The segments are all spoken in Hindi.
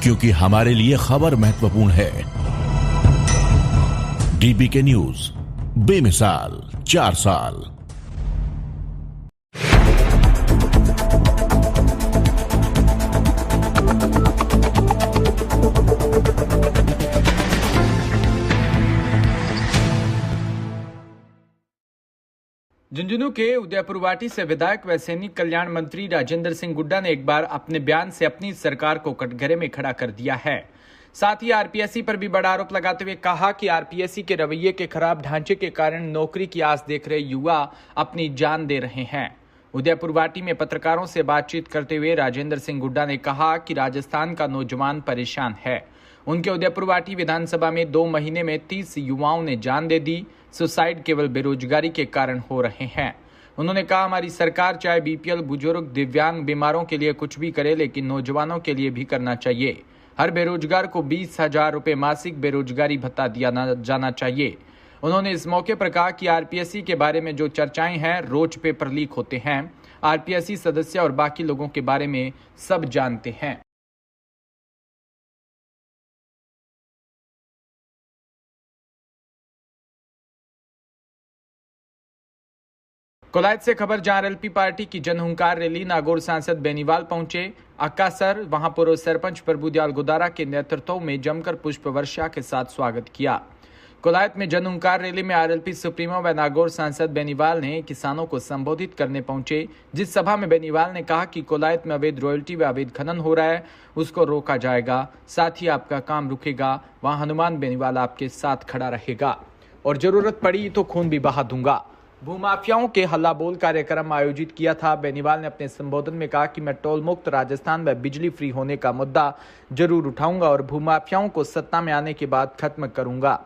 क्योंकि हमारे लिए खबर महत्वपूर्ण है। डीबीके न्यूज, बेमिसाल 4 साल। झुंझुनू के उदयपुरवाटी से विधायक व सैनिक कल्याण मंत्री राजेंद्र सिंह गुड्डा ने एक बार अपने बयान से अपनी सरकार को कटघरे में खड़ा कर दिया है। साथ ही आरपीएससी पर भी बड़ा आरोप लगाते हुए कहा कि आरपीएससी के रवैये के खराब ढांचे के कारण नौकरी की आस देख रहे युवा अपनी जान दे रहे हैं। उदयपुरवाटी में पत्रकारों से बातचीत करते हुए राजेंद्र सिंह गुड्डा ने कहा कि राजस्थान का नौजवान परेशान है। उनके उदयपुरवाटी विधानसभा में 2 महीने में 30 युवाओं ने जान दे दी। सुसाइड केवल बेरोजगारी के कारण हो रहे हैं। उन्होंने कहा, हमारी सरकार चाहे बीपीएल, बुजुर्ग, दिव्यांग, बीमारों के लिए कुछ भी करे, लेकिन नौजवानों के लिए भी करना चाहिए। हर बेरोजगार को 20,000 रुपए मासिक बेरोजगारी भत्ता दिया जाना चाहिए। उन्होंने इस मौके पर कहा कि आरपीएससी के बारे में जो चर्चाएं हैं, रोज पेपर लीक होते हैं। आरपीएससी सदस्य और बाकी लोगों के बारे में सब जानते हैं। कोलायत से खबर, जहां एलपी पार्टी की जनहुंकार रैली नागौर सांसद बेनीवाल पहुंचे। अक्का सर वहां पूर्व सरपंच प्रभुदयाल गुदारा के नेतृत्व में जमकर पुष्प वर्षा के साथ स्वागत किया। कोलायत में जनहुंकार रैली में आरएलपी सुप्रीमो व नागौर सांसद बेनीवाल ने किसानों को संबोधित करने पहुंचे, जिस सभा में बेनीवाल ने कहा कि कोलायत में अवैध रॉयल्टी व अवैध खनन हो रहा है, उसको रोका जाएगा। साथ ही आपका काम रुकेगा, वहां हनुमान बेनीवाल आपके साथ खड़ा रहेगा और जरूरत पड़ी तो खून भी बहा दूंगा। भूमाफियाओं के हल्ला बोल कार्यक्रम आयोजित किया था। बेनीवाल ने अपने संबोधन में कहा कि मैं टोल मुक्त राजस्थान में बिजली फ्री होने का मुद्दा जरूर उठाऊंगा और भूमाफियाओं को सत्ता में आने के बाद खत्म करूंगा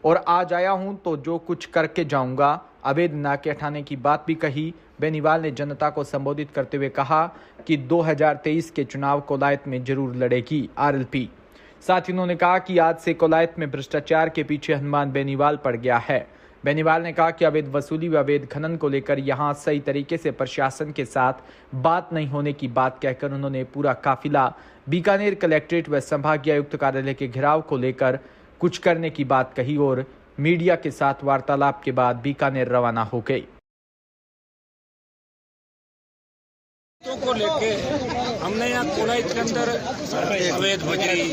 और आज आया हूं तो जो कुछ करके जाऊंगा। अवैध नाके हटाने की बात भी कही। बेनीवाल ने जनता को संबोधित करते हुए कहा कि 2023 के चुनाव कोलायत में जरूर लड़ेगी आरएलपी। साथ ही उन्होंने कहा कि आज से कोलायत में भ्रष्टाचार के पीछे हनुमान बेनीवाल पड़ गया है। बेनीवाल ने कहा कि अवैध वसूली व अवैध खनन को लेकर यहां सही तरीके से प्रशासन के साथ बात नहीं होने की बात कहकर उन्होंने पूरा काफिला बीकानेर कलेक्ट्रेट व संभागीय आयुक्त कार्यालय के घेराव को लेकर कुछ करने की बात कही और मीडिया के साथ वार्तालाप के बाद बीकानेर रवाना हो गई। को लेके हमने यहाँ कोलायत के अंदर अवैध बजरी,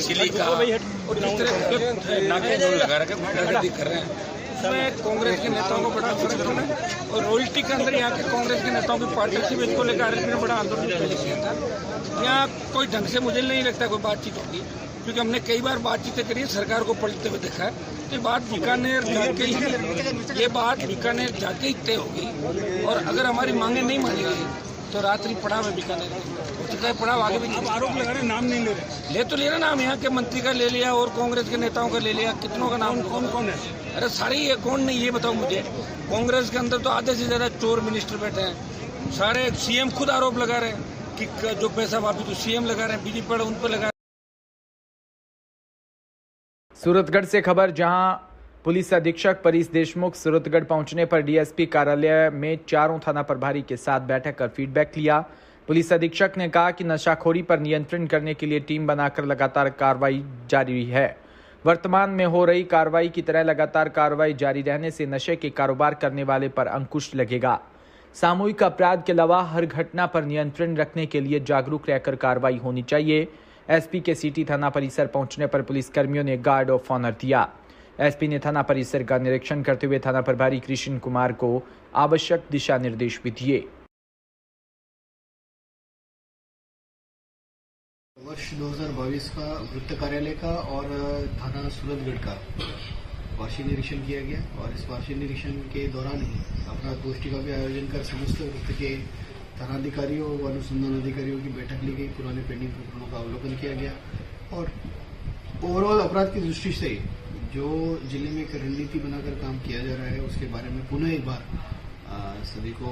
सिलिका और इस तरह के नाके जो लगा रखे गुंडागर्दी कर रहे हैं, उसमें कांग्रेस के नेताओं को बड़ा समर्थन है और रॉयल्टी के अंदर यहाँ के कांग्रेस के नेताओं की पार्टनरशिप इसको लेकर आरएलपी ने बड़ा आंदोलन पहले किया था। यहाँ कोई ढंग से मुझे नहीं लगता कोई बातचीत होगी, क्योंकि हमने कई बार बातचीतें करी, सरकार को पलटते हुए देखा है। तो बात बीकानेर जाके ही ये बात बीकानेर जाके ही तय होगी और अगर हमारी मांगे नहीं मानी गई तो रात्रि पड़ाव है बीकानेर में। पड़ाव आगे भी आरोप लगा रहे, नाम नहीं ले रहे। ले तो ले रहा, नाम यहाँ के मंत्री का ले लिया और कांग्रेस के नेताओं का ले लिया। कितनों का नाम कौन कौन है? अरे सारे ये कौन नहीं, ये बताओ मुझे। कांग्रेस के अंदर तो आधे से ज्यादा चोर मिनिस्टर बैठे हैं। सारे सीएम खुद आरोप लगा रहे हैं कि जो पैसा वापिस तो सीएम लगा रहे हैं, बीजेपी पर उन पर लगा। सूरतगढ़ से खबर, जहां पुलिस अधीक्षक परेश देशमुख सूरतगढ़ पहुंचने पर डीएसपी कार्यालय में चारों थाना प्रभारी के साथ बैठक कर फीडबैक लिया। पुलिस अधीक्षक ने कहा कि नशाखोरी पर नियंत्रण करने के लिए टीम बनाकर लगातार कार्रवाई जारी है। वर्तमान में हो रही कार्रवाई की तरह लगातार कार्रवाई जारी रहने से नशे के कारोबार करने वाले पर अंकुश लगेगा। सामूहिक अपराध के अलावा हर घटना पर नियंत्रण रखने के लिए जागरूक रहकर कार्रवाई होनी चाहिए। एसपी के सिटी थाना परिसर पहुंचने पर पुलिसकर्मियों ने गार्ड ऑफ ऑनर दिया। एसपी ने थाना परिसर का निरीक्षण करते हुए थाना प्रभारी कृष्ण कुमार को आवश्यक दिशा निर्देश भी दिए। वर्ष 2022 का वृत्त कार्यालय का और थाना सूरतगढ़ का वार्षिक निरीक्षण किया गया और इस वार्षिक निरीक्षण के दौरान ही अपराध गोष्ठी का भी आयोजन कर समस्त वृत्त के थानाधिकारियों व अनुसंधान अधिकारियों की बैठक ली गई। पुराने पेंडिंग प्रकरणों का अवलोकन किया गया और ओवरऑल अपराध की दृष्टि से जो जिले में एक रणनीति बनाकर काम किया जा रहा है उसके बारे में पुनः एक बार सभी को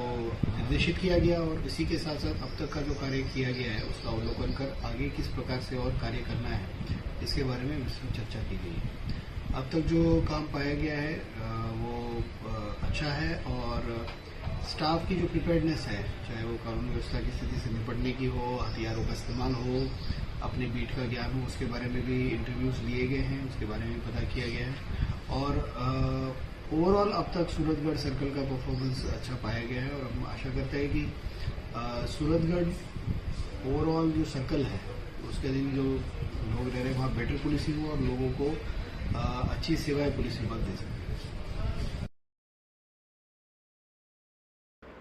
निर्देशित किया गया और इसी के साथ साथ अब तक का जो कार्य किया गया है उसका अवलोकन कर आगे किस प्रकार से और कार्य करना है इसके बारे में विस्तृत चर्चा की गई। अब तक जो काम पाया गया है वो अच्छा है और स्टाफ की जो प्रिपेयर्डनेस है, चाहे वो कानून व्यवस्था की स्थिति से निपटने की हो, हथियारों का इस्तेमाल हो अपने बीट का ज्ञान हो, उसके बारे में भी इंटरव्यूज लिए गए हैं, उसके बारे में पता किया गया है। और ओवरऑल अब तक सूरतगढ़ सर्कल का परफॉर्मेंस अच्छा पाया गया है और हम आशा करते हैं कि सूरतगढ़ ओवरऑल जो सर्कल है उसके दिन जो लोग रह रहे हैं वहाँ बेटर पुलिसिंग हो और लोगों को अच्छी सेवाएं पुलिस विभाग दे सके।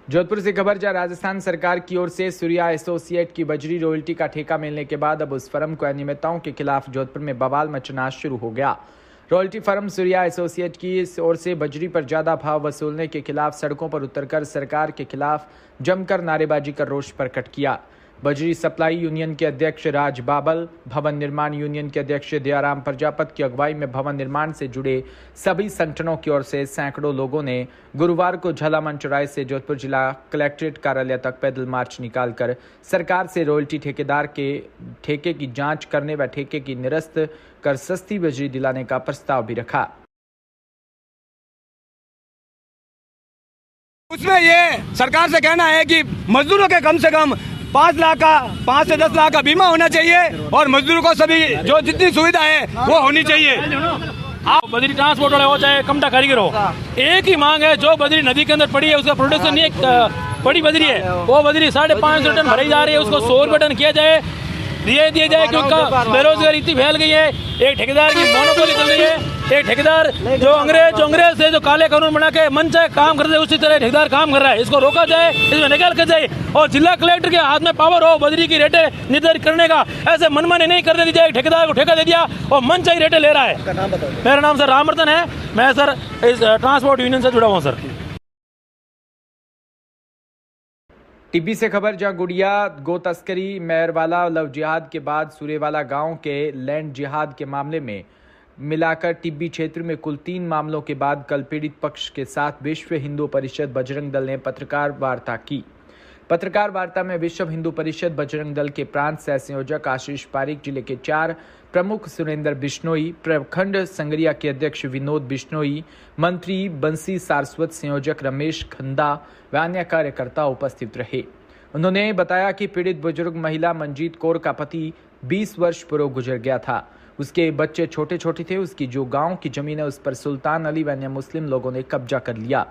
जोधपुर से खबर जहां राजस्थान सरकार की ओर से सूर्या एसोसिएट की बजरी रॉयल्टी का ठेका मिलने के बाद अब उस फर्म को अनियमितताओं के खिलाफ जोधपुर में बवाल मचना शुरू हो गया। रॉयल्टी फर्म सूर्या एसोसिएट की ओर से बजरी पर ज्यादा भाव वसूलने के खिलाफ सड़कों पर उतरकर सरकार के खिलाफ जमकर नारेबाजी कर रोष प्रकट किया। बजरी सप्लाई यूनियन के अध्यक्ष राज बाबल, भवन निर्माण यूनियन के अध्यक्ष दयाराम प्रजापत की अगुवाई में भवन निर्माण से जुड़े सभी संगठनों की ओर से सैकड़ों लोगों ने गुरुवार को झालामन चौराहे से जोधपुर जिला कलेक्ट्रेट कार्यालय तक पैदल मार्च निकालकर सरकार से रॉयल्टी ठेकेदार के ठेके की जांच करने व ठेके की निरस्त कर सस्ती बजरी दिलाने का प्रस्ताव भी रखा। उसमें ये सरकार से कहना है कि मजदूरों के कम से कम 5 से 10 लाख का बीमा होना चाहिए और मजदूरों को सभी जो जितनी सुविधा है वो होनी चाहिए। आप बजरी ट्रांसपोर्ट वाले हो चाहे कमटा कारीगर हो, एक ही मांग है, जो बजरी नदी के अंदर पड़ी है उसका प्रोडक्शन नहीं बड़ी बजरी है, वो बजरी 550 टन भरी जा रही है, उसको 100 रुपये टन किया जाए, दिए जाए, क्योंकि बेरोजगारी इतनी फैल गई है। एक ठेकेदार की मोनोपोली चल रही है। एक ठेकेदार जो अंग्रेज से जो काले कानून बना के मन चाहे काम करते हैं उसी तरह ठेकेदार काम कर रहा है, इसको रोका जाए, इसमें निकाल कर जाए और जिला कलेक्टर के हाथ में पावर हो बजरी की रेटें निर्धारित करने का। ऐसे मनमानी नहीं करने दी जाए। ठेकेदार को ठेका दे दिया और मन चाहिए रेटें ले रहा है। मेरा नाम सर रामवर्धन है, मैं सर इस ट्रांसपोर्ट यूनियन से जुड़ा हुआ सर। टिब्बी से खबर जहां गुड़िया गो तस्करी, मेहरवाला लव जिहाद के बाद सूरेवाला गांव के लैंड जिहाद के मामले में मिलाकर टिब्बी क्षेत्र में कुल 3 मामलों के बाद कल पीड़ित पक्ष के साथ विश्व हिंदू परिषद बजरंग दल ने पत्रकार वार्ता की। पत्रकार वार्ता में विश्व हिंदू परिषद बजरंग दल के प्रांत सह संयोजक आशीष पारिक, जिले के 4 प्रमुख सुरेंद्र बिश्नोई, प्रखंड संगरिया के अध्यक्ष विनोद बिश्नोई, मंत्री बंसी सारस्वत, संयोजक रमेश खंदा व अन्य कार्यकर्ता उपस्थित रहे। उन्होंने बताया कि पीड़ित बुजुर्ग महिला मंजीत कौर का पति 20 वर्ष पूर्व गुजर गया था। उसके बच्चे छोटे छोटे थे। उसकी जो गांव की जमीन है उस पर सुल्तान अली व अन्य मुस्लिम लोगों ने कब्जा कर लिया।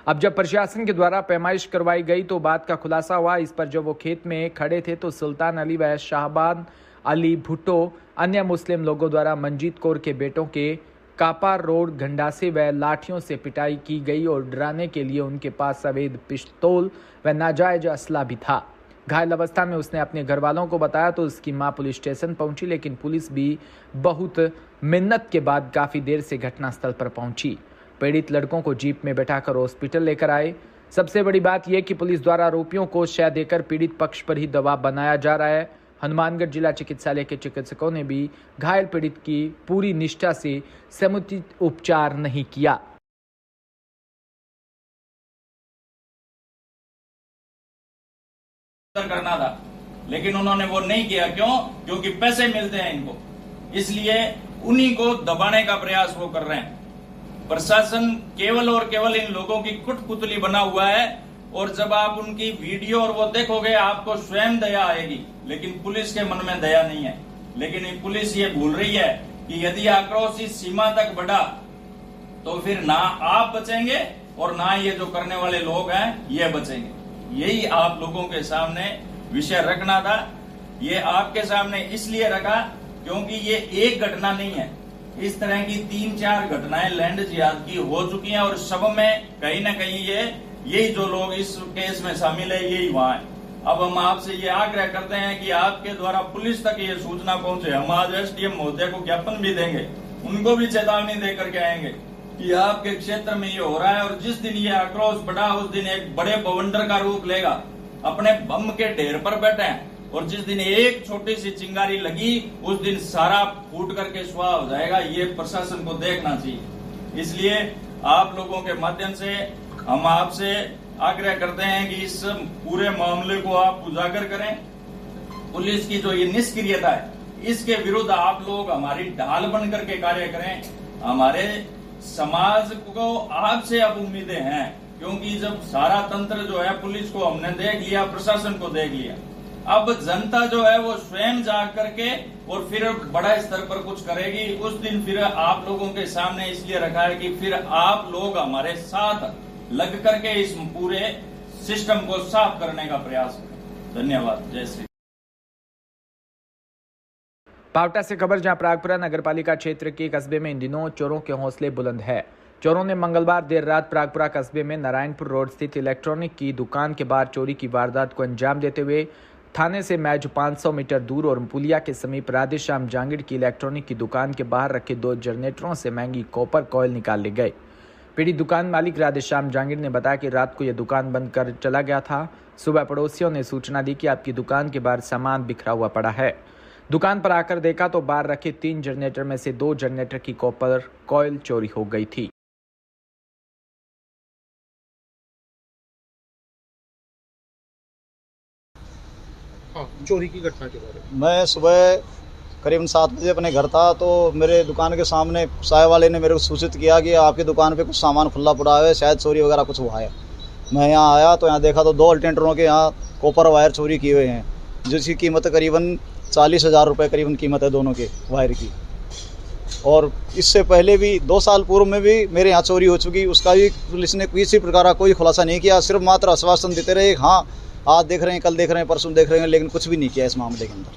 अब जब प्रशासन के द्वारा पैमाइश करवाई गई तो बात का खुलासा हुआ। इस पर जब वो खेत में खड़े थे तो सुल्तान अली व शाहबान अली भुट्टो अन्य मुस्लिम लोगों द्वारा मंजीत कौर के बेटों के कापार रोड गंडासे व लाठियों से पिटाई की गई और डराने के लिए उनके पास अवैध पिस्तौल व नाजायज असला भी था। घायल अवस्था में उसने अपने घर वालों को बताया तो उसकी मां पुलिस स्टेशन पहुंची, लेकिन पुलिस भी बहुत मिन्नत के बाद काफी देर से घटनास्थल पर पहुंची। पीड़ित लड़कों को जीप में बैठाकर हॉस्पिटल लेकर आए। सबसे बड़ी बात यह कि पुलिस द्वारा आरोपियों को शय देकर पीड़ित पक्ष पर ही दबाव बनाया जा रहा है। हनुमानगढ़ जिला चिकित्सालय के चिकित्सकों ने भी घायल पीड़ित की पूरी निष्ठा से समुचित उपचार नहीं किया। करना था, लेकिन उन्होंने वो नहीं किया। क्यों? क्योंकि पैसे मिलते हैं इनको, इसलिए उन्हीं को दबाने का प्रयास वो कर रहे हैं। प्रशासन केवल और केवल इन लोगों की कुटपुतली बना हुआ है और जब आप उनकी वीडियो और वो देखोगे आपको स्वयं दया आएगी, लेकिन पुलिस के मन में दया नहीं है। लेकिन पुलिस ये भूल रही है कि यदि आक्रोश इस सीमा तक बढ़ा तो फिर ना आप बचेंगे और ना ये जो करने वाले लोग हैं ये बचेंगे। यही आप लोगों के सामने विषय रखना था। ये आपके सामने इसलिए रखा क्योंकि ये एक घटना नहीं है, इस तरह की 3-4 घटनाएं लैंड जिहाद की हो चुकी हैं और सब में कहीं ना कहीं यही जो लोग इस केस में शामिल है यही वहां है। अब हम आपसे ये आग्रह करते हैं कि आपके द्वारा पुलिस तक ये सूचना पहुंचे। हम आज एसडीएम महोदय को ज्ञापन भी देंगे, उनको भी चेतावनी देकर के आएंगे कि आपके क्षेत्र में ये हो रहा है और जिस दिन ये आक्रोश बढ़ा उस दिन एक बड़े बवंडर का रूप लेगा। अपने बम के ढेर पर बैठे हैं और जिस दिन एक छोटी सी चिंगारी लगी उस दिन सारा फूट करके स्वाह हो जाएगा। ये प्रशासन को देखना चाहिए। इसलिए आप लोगों के माध्यम से हम आपसे आग्रह करते हैं कि इस पूरे मामले को आप उजागर करें। पुलिस की जो ये निष्क्रियता है इसके विरुद्ध आप लोग हमारी ढाल बन करके कार्य करें। हमारे समाज को आपसे अब उम्मीदें हैं, क्योंकि जब सारा तंत्र जो है पुलिस को हमने देख लिया, प्रशासन को देख लिया, अब जनता जो है वो स्वयं जाग करके और फिर बड़ा स्तर पर कुछ करेगी। उस दिन फिर आप लोगों के सामने इसलिए रखा है कि फिर आप लोग हमारे साथ लग करके इस पूरे सिस्टम को साफ करने का प्रयास करें। धन्यवाद। जय श्री। पावटा से खबर, जहां प्रागपुरा नगरपालिका क्षेत्र के कस्बे में इन दिनों चोरों के हौसले बुलंद है। चोरों ने मंगलवार देर रात प्रागपुरा कस्बे में नारायणपुर रोड स्थित इलेक्ट्रॉनिक की दुकान के बाहर चोरी की वारदात को अंजाम देते हुए थाने से महज 500 मीटर दूर और पुलिया के समीप राधेश्याम जांगिड़ की इलेक्ट्रॉनिक की दुकान के बाहर रखे 2 जनरेटरों से महंगी कॉपर कॉयल निकाल ले गए। पीड़ित दुकान मालिक राधेश्याम जांगिड़ ने बताया कि रात को यह दुकान बंद कर चला गया था। सुबह पड़ोसियों ने सूचना दी कि आपकी दुकान के बाहर सामान बिखरा हुआ पड़ा है। दुकान पर आकर देखा तो बाहर रखे 3 जनरेटर में से 2 जनरेटर की कॉपर कॉयल चोरी हो गई थी। चोरी की घटना के बारे में मैं सुबह करीबन 7 बजे अपने घर था तो मेरे दुकान के सामने साय वाले ने मेरे को सूचित किया कि आपकी दुकान पे कुछ सामान खुला पड़ा है, शायद चोरी वगैरह कुछ हुआ है। मैं यहाँ आया तो यहाँ देखा तो 2 अल्टरनेटरों के यहाँ कॉपर वायर चोरी किए हुए हैं, जिसकी कीमत करीबन 40,000 रुपये करीबन कीमत है दोनों के वायर की। और इससे पहले भी 2 साल पूर्व में भी मेरे यहाँ चोरी हो चुकी, उसका भी पुलिस ने किसी प्रकार का कोई खुलासा नहीं किया, सिर्फ मात्र आश्वासन देते रहे, हाँ आज देख रहे हैं, कल देख रहे हैं, परसों देख रहे हैं, लेकिन कुछ भी नहीं किया इस मामले के अंदर।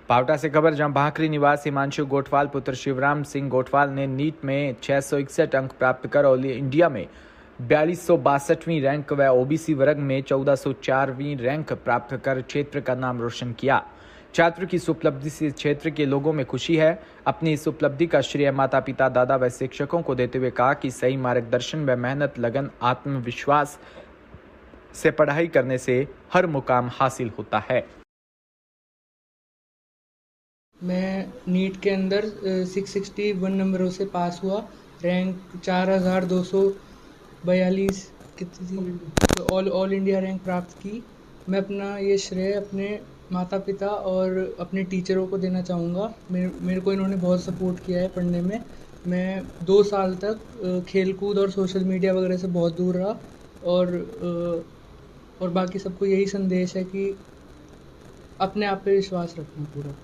पावटा से खबर, जहां भाखरी निवासी हिमांशु गोठवाल पुत्र शिवराम सिंह गोठवाल ने नीट में 661 अंक प्राप्त कर ऑल इंडिया में 4262वीं रैंक व ओबीसी वर्ग में 1404वीं रैंक प्राप्त कर क्षेत्र का नाम रोशन किया। छात्र की इस उपलब्धि से क्षेत्र के लोगों में खुशी है। अपनी इस उपलब्धि का श्रेय माता पिता, दादा व शिक्षकों को देते हुए कहा कि सही मार्गदर्शन व मेहनत, लगन, आत्मविश्वास से पढ़ाई करने से हर मुकाम हासिल होता है। मैं नीट के अंदर 661 नंबरों से पास हुआ, रैंक 4242 कितनी थी, ऑल इंडिया रैंक प्राप्त की। मैं अपना ये श्रेय अपने माता पिता और अपने टीचरों को देना चाहूँगा। मेरे को इन्होंने बहुत सपोर्ट किया है पढ़ने में। मैं 2 साल तक खेलकूद और सोशल मीडिया वगैरह से बहुत दूर रहा और बाकी सबको यही संदेश है कि अपने आप पे विश्वास रखना पूरा।